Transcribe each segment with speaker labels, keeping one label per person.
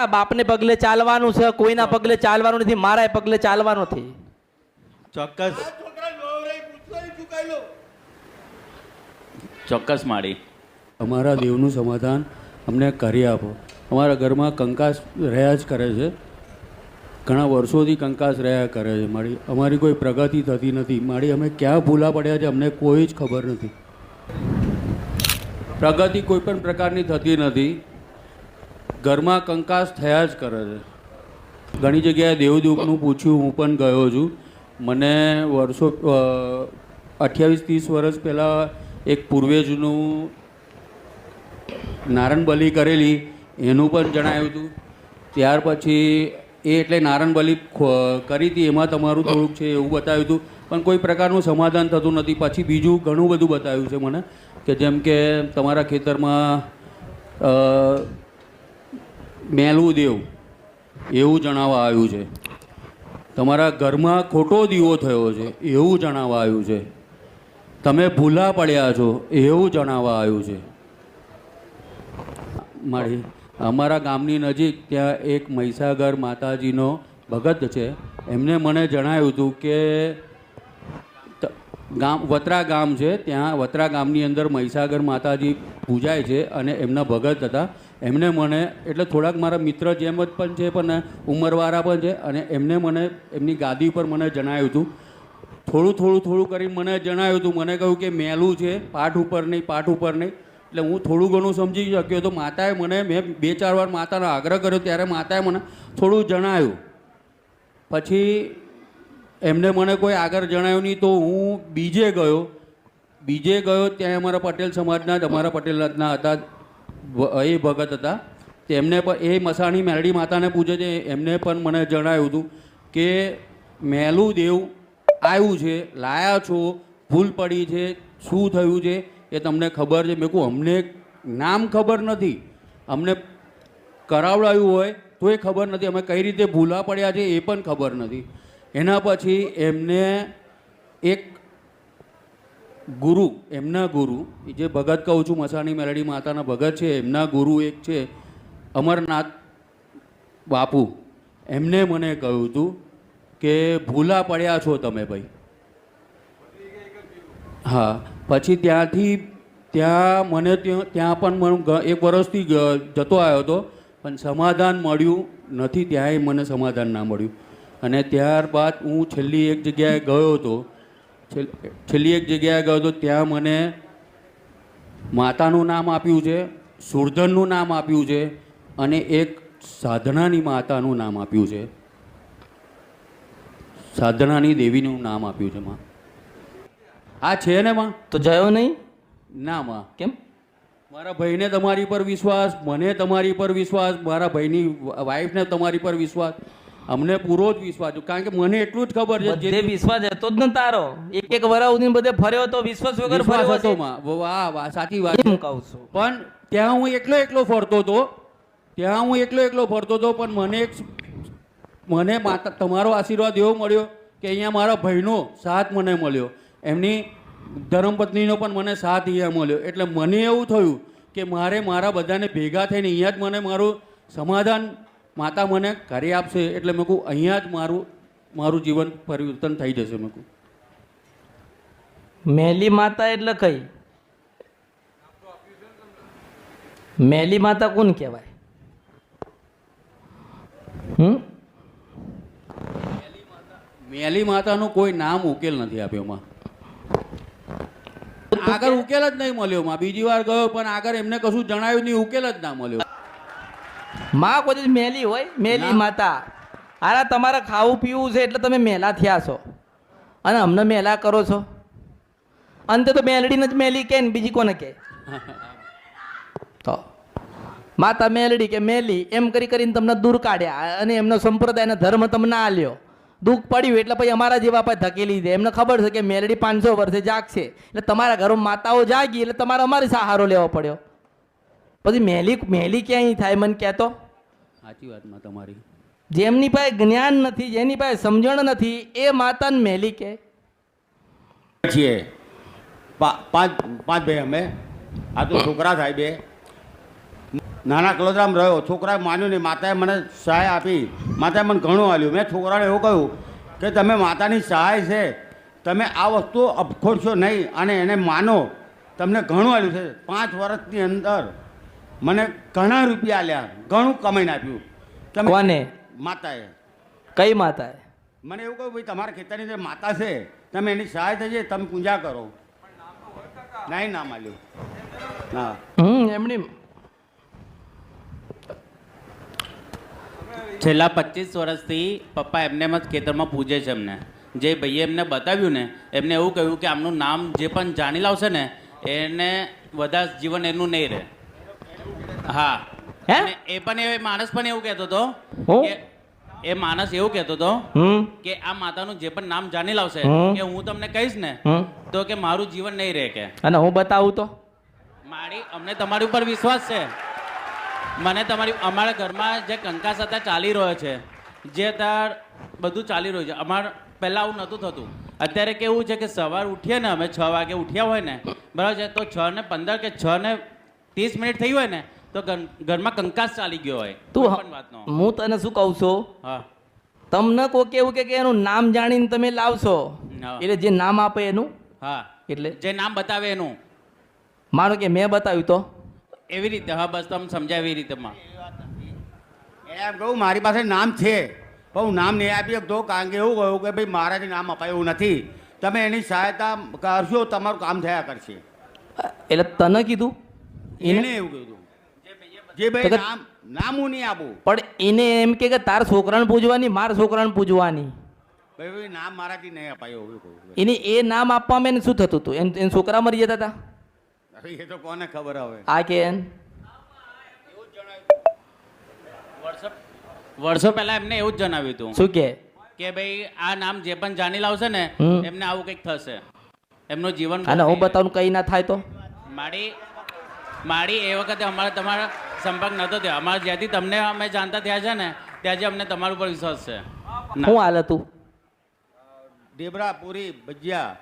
Speaker 1: બાપને પગલે ચાલવાનું છે, કોઈના પગલે ચાલવાનું નથી, મારા પગલે ચાલવાનું નથી.
Speaker 2: ચોક્કસ ચોક્કસ માળી.
Speaker 3: અમારા દેવનું સમાધાન અમને કરી આપો. અમારા ઘરમાં કંકાસ રહ્યા જ કરે છે, ઘણા વર્ષોથી કંકાસ રહ્યા કરે છે. અમારી કોઈ પ્રગતિ થતી નથી. અમે ક્યાં ભૂલા પડ્યા છે અમને કોઈ જ ખબર નથી. પ્રગતિ કોઈ પણ પ્રકારની થતી નથી. ઘરમાં કંકાસ થયા જ કરે છે. ઘણી જગ્યાએ દેવદૂતનું પૂછ્યું, હું પણ ગયો છું. મને વર્ષો 28-30 વર્ષ પહેલાં એક પૂર્વેજનું નારણ બલિ કરેલી એનું પણ જણાવ્યું હતું. ત્યાર પછી એટલે નારણ બલિ કરી હતી એમાં તમારું થોડુંક છે એવું બતાવ્યું હતું, પણ કોઈ પ્રકારનું સમાધાન થતું નથી. પછી બીજું ઘણું બધું બતાવ્યું છે મને, કે જેમ કે તમારા ખેતરમાં મેલું દેવ એવું જણાવવા આવ્યું છે, તમારા ઘરમાં ખોટો દીવો થયો છે એવું જણાવવા આવ્યું છે, તમે ભૂલા પડ્યા છો એવું જણાવવા આવ્યું છે. અમારા ગામની નજીક ત્યાં એક મહીસાગર માતાજીનો ભગત છે. એમને મને જણાવ્યું હતું કે વત્રા ગામ છે, ત્યાં વત્રા ગામની અંદર મહીસાગર માતાજી પૂજાય છે અને એમના ભગત હતા. એમને મને એટલે થોડાક મારા મિત્ર જેમ જ પણ છે, પણ ઉંમરવાળા પણ છે, અને એમને મને એમની ગાદી પર મને જણાવ્યું હતું. થોડું કરીને મને જણાવ્યું હતું. મને કહ્યું કે મેલું છે, પાઠ ઉપર નહીં, પાઠ ઉપર નહીં. એટલે હું થોડું ઘણું સમજી શક્યો તો માતાએ મને, મેં 2-4 વાર માતાનો આગ્રહ કર્યો ત્યારે માતાએ મને થોડું જણાવ્યું. પછી એમને મને કોઈ આગળ જણાવ્યું નહીં, તો હું બીજે ગયો. ત્યાં અમારા પટેલ સમાજના જ, અમારા પટેલના હતા, એ ભગત હતા. તેમને પણ એ મસાણી મેરડી માતાને પૂજે છે. એમને પણ મને જણાવ્યું હતું કે મેલું દેવ આવ્યું છે, લાયા છો, ભૂલ પડી છે, શું થયું છે એ તમને ખબર છે? મેં કહું અમને નામ ખબર નથી, અમને કરાવડાવ્યું હોય તો એ ખબર નથી, અમે કઈ રીતે ભૂલા પડ્યા છે એ પણ ખબર નથી. એના પછી એમને એક ગુરુ, એમના ગુરુ, જે ભગત કહું છું મસાણી મેલડી માતાના ભગત છે, એમના ગુરુ એક છે અમરનાથ બાપુ. એમને મને કહ્યું હતું કે ભૂલા પડ્યા છો તમે ભાઈ. હા, પછી ત્યાં મને ત્યાં પણ 1 વર્ષથી જતો આવ્યો હતો, પણ સમાધાન મળ્યું નથી. ત્યાંય મને સમાધાન ના મળ્યું. અને ત્યારબાદ હું છેલ્લી એક જગ્યાએ ગયો હતો. ત્યાં મને માતાનું નામ આપ્યું છે, સુરધનનું નામ આપ્યું છે, અને એક સાધનાની માતાનું નામ આપ્યું છે, સાધનાની દેવીનું નામ આપ્યું છે. માં આ છે ને માં?
Speaker 1: તો જયો નહીં?
Speaker 3: ના માં.
Speaker 1: કેમ?
Speaker 3: મારા ભાઈને તમારી પર વિશ્વાસ, મને તમારી પર વિશ્વાસ, મારા ભાઈની વાઈફને તમારી પર વિશ્વાસ, અમને પૂરો જ વિશ્વાસ છે. કારણ કે મને એટલું જ ખબર છે,
Speaker 1: જે વિશ્વાસ હતો જ ને તારો, એક વરસ સુધી બધે ફર્યો તો વિશ્વાસ વગર ફર્યો
Speaker 3: હતો માં. વાહ, સાચી વાત
Speaker 1: એમ કહું છું.
Speaker 3: પણ ત્યાં હું એકલો ફરતો હતો, પણ મને માતા તમારો આશીર્વાદ એવો મળ્યો કે અહીંયા મારા ભાઈનો સાથ મને મળ્યો, એમની ધર્મપત્નીનો પણ મને સાથ અહીંયા મળ્યો. એટલે મને એવું થયું કે મારા બધાને ભેગા થઈને અહીંયા જ મને મારું સમાધાન માતા મને કરી આપશે. એટલે મેં કહું અહીંયા જ મારું જીવન પરિવર્તન થઈ જશે. મેં કહું
Speaker 1: મેલી માતા એટલે કઈ? મેલી માતા કોણ કહેવાય?
Speaker 3: મેલી માતાનું કોઈ નામ ઉકેલ નથી આપ્યો માં. આગળ ઉકેલ જ નહીં મળ્યો માં. બીજી વાર ગયો પણ આગળ એમને કશું જણાવ્યું નહીં, ઉકેલ જ ના મળ્યો.
Speaker 1: માં કોઈ મેલી હોય? મેલી માતા. અરે તમારે ખાવું પીવું છે એટલે તમે મેલા થયા છો અને અમને મેલા કરો છો. અંતે તો મેલડીને જ મેલી કે ને બીજી કોને કે? તો માતા મેલડી કે મેલી એમ કરીને તમને દૂર કાઢ્યા અને એમનો સંપ્રદાયનો ધર્મ તમને આલ્યો. દુઃખ પડ્યું એટલે પછી અમારા જેવા પાસે ધકેલી દે. એમને ખબર છે કે મેલડી 500 વર્ષે જાગશે, એટલે તમારા ઘરમાં માતાઓ જાગી એટલે તમારે અમારે સહારો લેવો પડ્યો. પછી મેલી ક્યાંય થાય મને કહેતો?
Speaker 3: સાચી વાતમાં તમારી.
Speaker 1: જેમની પાસે જ્ઞાન નથી, જેની પાસે સમજણ નથી, એ માતાને મેલી કે
Speaker 2: છીએ. 5 ભાઈ અમે, આ તો છોકરા થાય 2.
Speaker 4: નાના કલોદરામ રહ્યો, છોકરાએ માન્યું નહીં, માતાએ મને સહાય આપી, માતાએ મને ઘણું આલ્યું. મેં છોકરાને એવું કહ્યું કે તમે માતાની સહાય છે, તમે આ વસ્તુ અપખોડશો નહીં અને એને માનો, તમને ઘણું આલ્યું છે. 5 વર્ષની અંદર મને ઘણા રૂપિયા આલ્યા, ઘણું કમાઈને આપ્યું. તમે
Speaker 1: કોને?
Speaker 4: માતાએ
Speaker 1: કઈ માતાએ?
Speaker 4: મને એવું કહ્યું, ભાઈ તમારા ખેતરની જે માતા છે, તમે એની સહાય થઈએ, તમે પૂજા કરો. નહીં નામ આલ્યું. હા,
Speaker 1: એમની
Speaker 2: છેલ્લા 25 વર્ષથી પપ્પા એમને જ ખેતરમાં પૂજે છે. એમને જે ભાઈએ એમને બતાવ્યું ને, એમને એવું કહ્યું કે આમનું નામ જે પણ જાણી લાવશે ને એને બધા જીવન એનું નહીં રહે. હા.
Speaker 1: હે?
Speaker 2: અને એ પણ એ માણસ પણ એવું કહેતો હતો
Speaker 1: હું?
Speaker 2: કે એ માણસ એવું કહેતો હતો
Speaker 1: હમ
Speaker 2: કે આ માતાનું જે પણ નામ જાણી લાવશે
Speaker 1: હમ.
Speaker 2: કે હું તમને કહીશ ને
Speaker 1: હમ
Speaker 2: તો કે મારું જીવન નહીં રહે. કે
Speaker 1: અને હું બતાવું તો
Speaker 2: અમને તમારી ઉપર વિશ્વાસ છે. મને તમારી અમારા ઘરમાં જે કંકાસ હતા ચાલી રહ્યો છે, જે અત્યારે બધું ચાલી રહ્યું છે. પહેલાં આવું નહોતું થતું. અત્યારે કેવું છે કે સવાર ઉઠીએ ને, અમે 6 વાગે ઉઠ્યા હોય ને, બરાબર છે, તો 6:15 કે 6:30 થઈ હોય ને તો ઘરમાં કંકાસ ચાલી ગયો હોય.
Speaker 1: તું
Speaker 2: કોઈ પણ વાતનો.
Speaker 1: હું તને શું કહું છું,
Speaker 2: હા.
Speaker 1: તમને કોઈ કેવું કે એનું નામ જાણીને તમે લાવશો,
Speaker 2: હા.
Speaker 1: એટલે જે નામ આપે એનું,
Speaker 2: હા,
Speaker 1: એટલે
Speaker 2: જે નામ બતાવે એનું.
Speaker 1: માનો કે મેં બતાવ્યું તો
Speaker 2: એવી રીતે. હા, બસ તમે સમજાય એવી રીતે.
Speaker 4: એમ કહું મારી પાસે નામ છે, પણ હું નામ નહીં આપી શકતો, કારણ કે એવું કહ્યું કે ભાઈ મારાથી નામ અપાય એવું નથી. તમે એની સહાયતા કરશો, તમારું કામ થયા કરશે.
Speaker 1: એટલે તને કીધું
Speaker 4: એને એવું કીધું જે
Speaker 1: તો
Speaker 4: ભાઈ
Speaker 1: કે-
Speaker 4: નામ હું નહીં આપું.
Speaker 1: પણ એને એમ કે તાર છોકરાને પૂજવાની, મારા છોકરાને પૂજવાની,
Speaker 4: ભાઈ ભાઈ નામ મારાથી નહીં અપાય એવું કહું.
Speaker 1: એને એ નામ આપવામાં એને શું થતું હતું? એને છોકરા મરી જતા હતા?
Speaker 4: હવે એ તો કોને ખબર હવે.
Speaker 1: આ કે એન
Speaker 2: વર્ષો પહેલા એમને એવું જ જણાવ્યું હતું
Speaker 1: શું કે
Speaker 2: કે ભાઈ આ નામ જે પણ જાણી લાવશે ને
Speaker 1: હમ.
Speaker 2: એમને આવું કંઈક થશે, એમનું જીવન.
Speaker 1: અને હું બતાવું કઈ ના થાય તો
Speaker 2: મારી એ વખતે તમારા સંપર્ક નહોતો થયો. અમારા જ્યાંથી તમને અમે જાણતા થયા છે ને ત્યાંથી અમને તમારા ઉપર વિશ્વાસ છે.
Speaker 1: શું હાલ હતું?
Speaker 4: ઢેબરા, પૂરી, ભજીયા,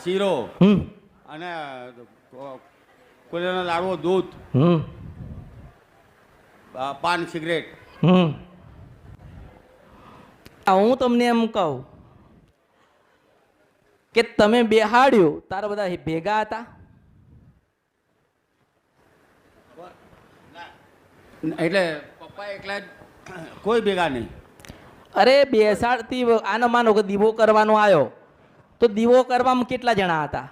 Speaker 4: શીરો અને કોલેના લાડવો, દૂધ, પાન, સિગરેટ.
Speaker 1: હું તમને એમ કહું કે તમે બેહાડ્યું, તારા બધા ભેગા હતા?
Speaker 4: એટલે પપ્પા એકલા કોઈ ભેગા નહીં.
Speaker 1: અરે બેસાડતી આનો માનો કે દીવો કરવાનો આવ્યો તો દીવો કરવામાં કેટલા જણા હતા?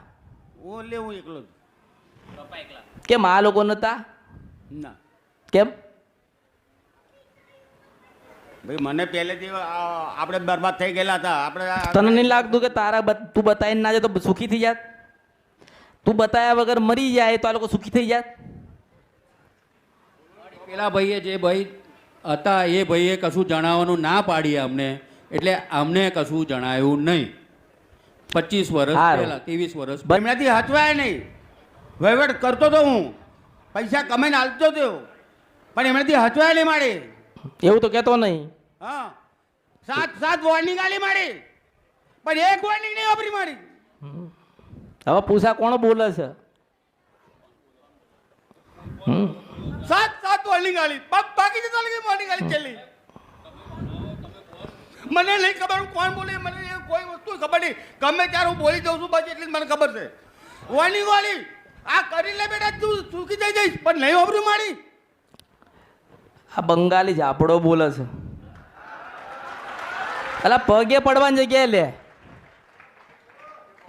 Speaker 4: હું એકલો જ.
Speaker 1: કેમ આ લોકો નતા?
Speaker 4: ના
Speaker 1: કેમ?
Speaker 4: ભાઈ મને પહેલેથી આપણે બરબાદ થઈ ગયેલા હતા. આપણે
Speaker 1: તને નહીં લાગતું કે તું બતાવીને ના જાય તો સુખી થઈ જાત? તું બતાવ્યા વગર મરી જાય તો આ લોકો સુખી થઈ જાત?
Speaker 3: પેલા ભાઈએ જે ભાઈ હતા એ ભાઈએ કશું જણાવવાનું ના પાડી અમને, એટલે અમને કશું જણાયું નહીં. 25 વર્ષ
Speaker 1: હારું.
Speaker 3: પહેલા, 23 વર્ષ
Speaker 4: એમનાથી હચવાય નહીં. વહીવટ કરતો તો હું, પૈસા કમાઈને હાલતો હતો, પણ એમનાથી હચવાય નહીં મારી.
Speaker 1: એવું તો કહેતો નહીં.
Speaker 4: હા, 7 વોર્નિંગ આલી મારી, પણ એક વોર્નિંગ નહીં વાપરી મારી.
Speaker 1: હવે પૂછા કોણ બોલે છે?
Speaker 4: 7 વોર્નિંગ આલી, બાકી જતા લગી વોર્નિંગ આલી છેલ્લી. મને નહીં ખબર હું કોણ બોલે, મને એ કોઈ વસ્તુ ખબર નહીં. ગમે ત્યારે હું બોલી જાઉં છું, બસ એટલી જ મને ખબર છે. વોર્નિંગ આલી, આ કરી લે બેટા, તું સુખી થઈ જઈશ, પણ નહીં વાપરી મારી.
Speaker 1: આ બંગાળી ઝાપડો બોલે છે. અલા પગે પડવાની જગ્યાએ લે.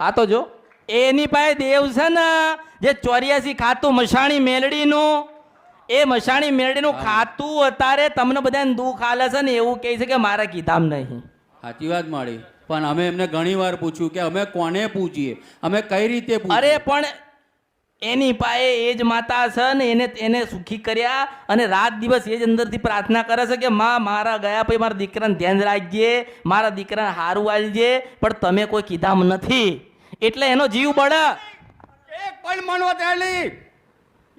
Speaker 1: આ તો જો એની પાસે દેવ છે ને, જે 84 ખાતું મશાણી મેલડીનું, એ મશાણી મેલડીનું ખાતું અત્યારે તમને બધાને દુઃખ આલે છે ને, એવું કહે છે કે મારા કીધામ નહીં.
Speaker 3: સાચી વાત મળી. પણ અમે એમને ઘણી વાર પૂછ્યું કે અમે કોને પૂછીએ, અમે કઈ રીતે પૂછીએ?
Speaker 1: અરે પણ એની પાસે એ જ માતા છે ને, એને સુખી કર્યા અને રાત દિવસ એ જ અંદરથી પ્રાર્થના કરે છે કે માં મારા ગયા પછી મારા દીકરાને ધ્યાન રાખજે, મારા દીકરાને હારું આલજે, પણ તમે કોઈ કીધામ નથી એટલે એનો જીવ બળે.
Speaker 4: એક પણ માનવા તૈયાર નહીં.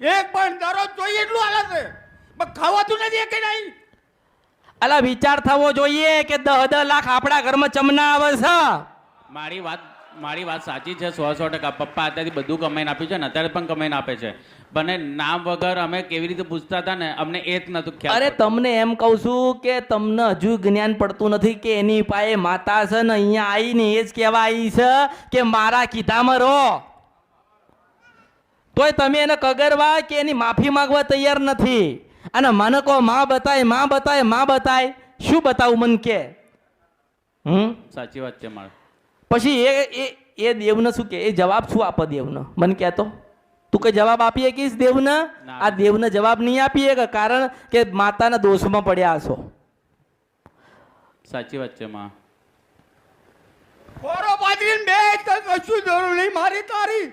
Speaker 4: એક પણ દરરોજ જોઈએ એટલું હાલે છે, પણ ખાવાતું નથી કે નહીં.
Speaker 1: અલા વિચાર થવો જોઈએ કે 10 લાખ આપણા ઘરમાં ચમના આવે છે.
Speaker 2: મારી વાત મારી વાત સાચી છે 100% પપ્પા અત્યારથી બધું કમાઈને આપ્યું છે ને અત્યારે પણ કમાઈને આપે છે પણ નામ વગર અમે કેવી રીતે પૂછતા હતા ને અમને એ જ નતું ખ્યાલ
Speaker 1: અરે
Speaker 2: પડતો.
Speaker 1: તમને એમ કહું છું કે તમને હજુ જ્ઞાન પડતું નથી કે એની પાસે માતા છે ને અહીંયા આવીને એ જ કહેવા આવી છે કે મારા કીધામાં રહો, તોય તમે એને કગરવા કે એની માફી માંગવા તૈયાર નથી. અને મને કહો માં બતાય માં બતાય માં બતાય, શું બતાવું મન કે?
Speaker 2: સાચી વાત છે મારે.
Speaker 1: પછી એ દેવને શું કે, એ જવાબ શું આપે દેવને મને કહેતો? તું કઈ જવાબ આપી શકીશ દેવને?
Speaker 2: ના.
Speaker 1: આ દેવને જવાબ નહીં આપી શકે, કારણ કે માતાના દોષમાં પડ્યા છો.
Speaker 2: સાચી વાત છે માં.
Speaker 4: કોરો બાજરીને બે તને કશું જરૂર નહીં મારી તારી.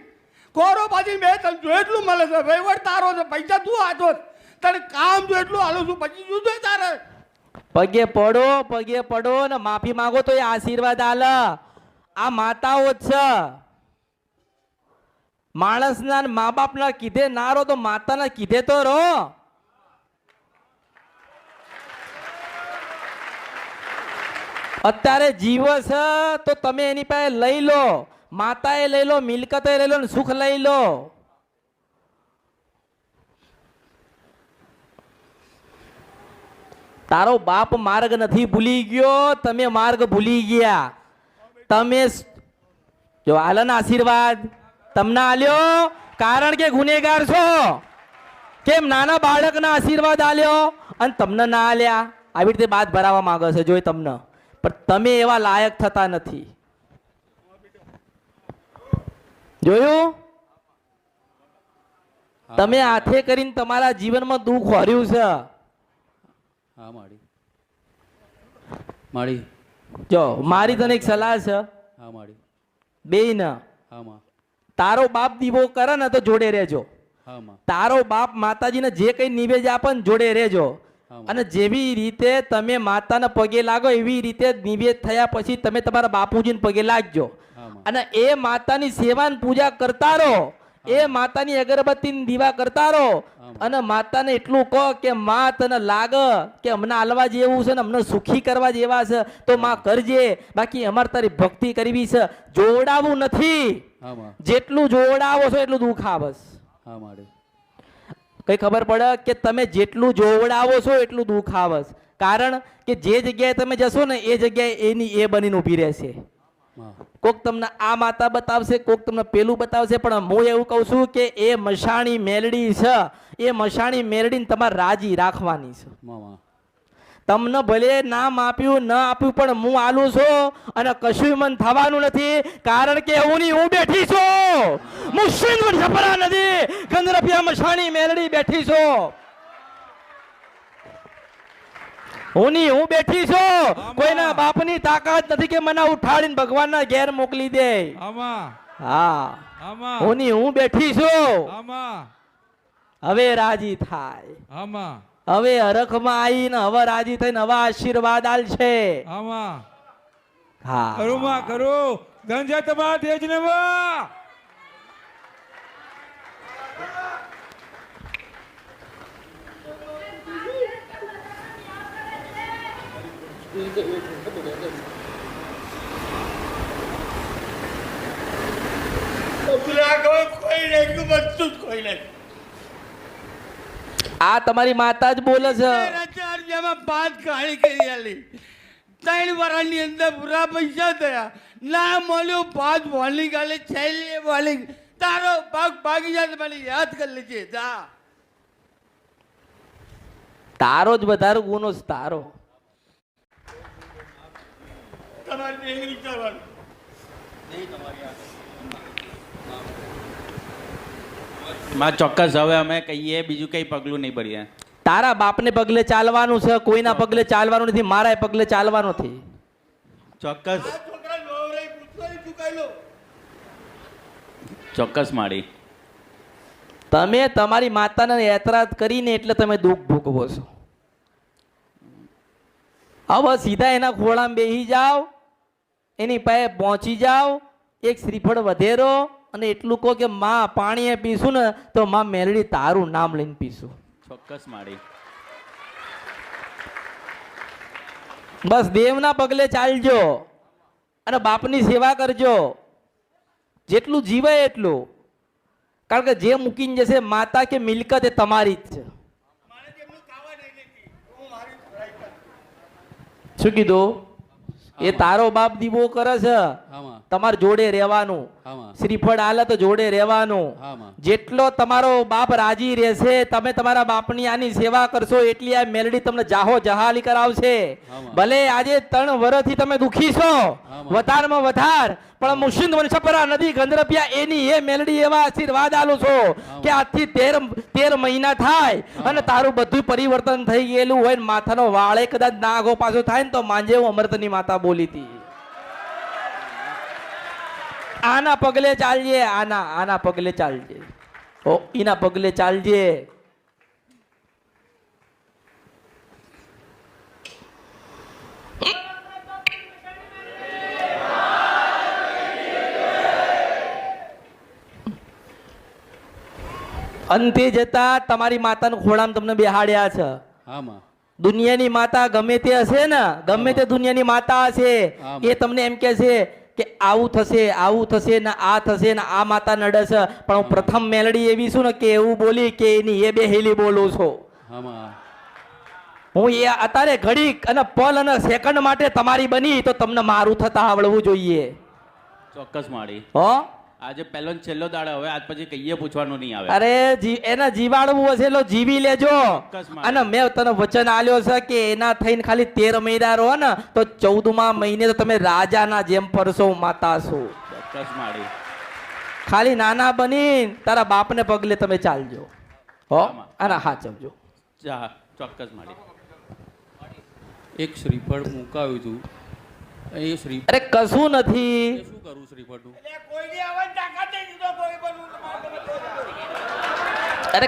Speaker 4: કોરો બાજરીને બે તને જો એટલું મળે છે, વહીવટ તારો છે, પૈસા તું આજો છે. તને કામ જો એટલું હાલું છું, પછી શું જોઈએ તારે?
Speaker 1: પગે પડો ને માફી માંગો તો એ આશીર્વાદ આલે. આ માતાઓ જ છે. માણસના ને મા બાપના કીધે ના રહો તો માતાના કીધે તો રહો. અત્યારે જીવ છે તો તમે એની પાસે લઈ લો, માતાએ લઈ લો, મિલકતે લઈ લો ને સુખ લઈ લો. તારો બાપ માર્ગ નથી ભૂલી ગયો, તમે માર્ગ ભૂલી ગયા. તમે જો આલના આશીર્વાદ તમને આલ્યો કારણ કે ગુનેગાર છો. કેમ નાના બાળકના આશીર્વાદ આલ્યો અને તમને ના આલ્યા? આવી રીતે બાદ ભરાવા માંગે છે જોઈ તમને, પણ તમે એવા લાયક થતા નથી. જોયું? તમે હાથે કરીને તમારા જીવનમાં દુઃખ હર્યું છે.
Speaker 3: હા માડી માડી
Speaker 1: જો મારી તને એક સલાહ છે,
Speaker 3: હા માડી
Speaker 1: બેયને
Speaker 3: હા માં
Speaker 1: તારો બાપ દીવો કરે ને તો જોડે રહેજો.
Speaker 3: હા માં
Speaker 1: તારો બાપ માતાજીને જે કઈ નિવેદ આપે ને જોડે રહેજો.
Speaker 3: હા માં.
Speaker 1: અને જેવી રીતે તમે માતાના પગે લાગો એવી રીતે નિવેદ થયા પછી તમે તમારા બાપુજીને પગે લાગજો.
Speaker 3: હા માં.
Speaker 1: અને એ માતાની સેવા ને પૂજા કરતા રહો, એ માતાની અગરબત્તી ને દીવા કરતા રહો. અને માતાને એટલું કહો કે માં તને લાગે કે અમને આલવા જેવું છે ને અમને સુખી કરવા જેવા છે તો માં કરજે, બાકી અમારે તારી ભક્તિ કરવી છે. જોડાવું નથી.
Speaker 3: હા માં.
Speaker 1: જેટલું જોડાવો છો એટલું દુઃખ આવે છે.
Speaker 3: હા માડી
Speaker 1: કઈ ખબર પડે કે તમે જેટલું જોવડાવો છો એટલું દુઃખ આવે છે. કારણ કે જે જગ્યાએ તમે જશો ને એ જગ્યાએ એની એ બનીને ઊભી રહેશે.
Speaker 3: માં.
Speaker 1: કોક તમને આ માતા બતાવશે, કોક તમને પેલું બતાવશે, પણ હું એવું કહું છું કે એ મશાણી મેલડી છે, એ મશાણી મેલડીને તમારે રાજી રાખવાની છે.
Speaker 3: માં.
Speaker 1: તમને ભલે નામ આપ્યું ન આપ્યું પણ હું આલું છું અને કશું મન થવાનું નથી, કારણ કે હું બેઠી છું. હું સિંધ છપરા નદી ગંદરપિયા મશાણી મેલડી બેઠી છું. હું બેઠી છું. કોઈના બાપની તાકાત નથી કે મને ઉઠાડીને ભગવાનના ઘેર મોકલી દે. હા, હું બેઠી છું. હવે રાજી થાય. હવે હરખમાં આવીને હવે રાજી થઈને હવે આશીર્વાદ આલશે. હા,
Speaker 5: કરું ગંજા તમારા તેજ ને વા
Speaker 1: આ તમારી માતા જ બોલે છે.
Speaker 4: પાંચ કાળી કરી આલી, 3 વર્ષની અંદર પૂરા પૈસા થયા, ના મળ્યો 5 બોલની ગાલે છેલ્લી બોલિંગ. તારો ભાગ ભાગી જાય મને યાદ કરી લેજે. જા
Speaker 1: તારો જ વધારે ગુનો છે તારો.
Speaker 4: તમારે નહીં વિચારવાનું.
Speaker 2: માં ચોક્કસ હવે અમે કહીએ બીજું કઈ પગલું નહીં ભરીએ.
Speaker 1: તારા બાપને પગલે ચાલવાનું છે, કોઈના પગલે ચાલવાનું નથી, મારા પગલે ચાલવાનું નથી.
Speaker 2: ચોક્કસ
Speaker 4: છોકરા લોવરાઈ પૂછવાય ચૂકાઈ લો.
Speaker 2: ચોક્કસ માડી.
Speaker 1: તમે તમારી માતાને એતરાજ કરીને એટલે તમે દુઃખ ભોગવો છો. હવે સીધા એના ખોળામાં બેસી જાઓ, એની પાસે પહોંચી જાઓ, એક શ્રીફળ વધેરો અને એટલું કહો કે માં પાણીએ પીશું ને તો માં મેલડી તારું નામ લઈને પીશું.
Speaker 2: ચોક્કસ માડી.
Speaker 1: બસ દેવના પગલે ચાલજો અને બાપની સેવા કરજો. જેટલું જીવે એટલું, કારણ કે જે મૂકીને જશે માતા કે મિલકત એ તમારી જ છે. શું કીધું? એ તારો બાપ દીવો કરે છે,
Speaker 3: આમાં
Speaker 1: તમારે જોડે રહેવાનું.
Speaker 3: આમાં
Speaker 1: શ્રીફળ આલે તો જોડે રહેવાનું.
Speaker 3: આમાં
Speaker 1: જેટલો તમારો બાપ રાજી રહેશે, તમે તમારા બાપની આની સેવા કરશો એટલી આ મેલડી તમને જાહો જહાલી કરાવશે.
Speaker 3: આમાં.
Speaker 1: ભલે આજે 3 વર્ષથી તમે દુખી છો,
Speaker 3: આમાં.
Speaker 1: વધારમાં વધાર, પણ મુશિંદ વંશપરા નદી ગંધરપિયા એની એ મેલડી એવા આશીર્વાદ આલું છો કે આજથી 13 મહિના થાય અને તારું બધું પરિવર્તન થઈ ગયેલું હોય ને માથાનો વાળે કદાચ નાગો પાછો થાય ને તો માંજે હું અમૃતની માતા બોલી હતી. આના પગલે ચાલજે, આના પગલે ચાલજે, ઓ ઈના પગલે ચાલજે. અંતે જતા તમારી માતાના ખોળામાં તમને બેહાડ્યા છે.
Speaker 3: આમાં
Speaker 1: દુનિયાની માતા ગમે તે હશે ને, ગમે તે દુનિયાની માતા હશે,
Speaker 3: આમાં.
Speaker 1: એ તમને એમ કહે છે કે આવું થશે ને આ થશે ને આ માતા નડે છે, પણ હું પ્રથમ મેલડી એવી છું ને કે એવું બોલી કે એની એ બેહેલી બોલું છું.
Speaker 3: આમાં
Speaker 1: હું એ અત્યારે ઘડીક અને પલ અને સેકન્ડ માટે તમારી બની તો તમને મારું થતા આવડવું જોઈએ.
Speaker 2: ચોક્કસ માળી.
Speaker 1: હો
Speaker 2: આજે પહેલો ને છેલ્લો દાડો, હવે આજ પછી કહીએ પૂછવાનું નહીં આવે.
Speaker 1: અરે એને જીવાડવું હશે એટલે જીવી લેજો.
Speaker 2: ચોક્કસ માળી.
Speaker 1: અને મેં તને વચન આલ્યો છે કે એના થઈને ખાલી 13 મહિના રહો ને તો 14મા મહિને તો તમે રાજાના જેમ ફરશો, માતા છો.
Speaker 2: ચોક્કસ માળી.
Speaker 1: ખાલી નાના બની તારા બાપને પગલે તમે ચાલજો. હો
Speaker 2: આમાં.
Speaker 1: અને હાચવજો.
Speaker 2: જા, ચોક્કસ માળી.
Speaker 3: એક શ્રીફળ મુકાવ્યું હતું. એ શ્રીફળ
Speaker 1: અરે કશું નથી.
Speaker 3: શું કરું શ્રીફળનું?
Speaker 1: અરે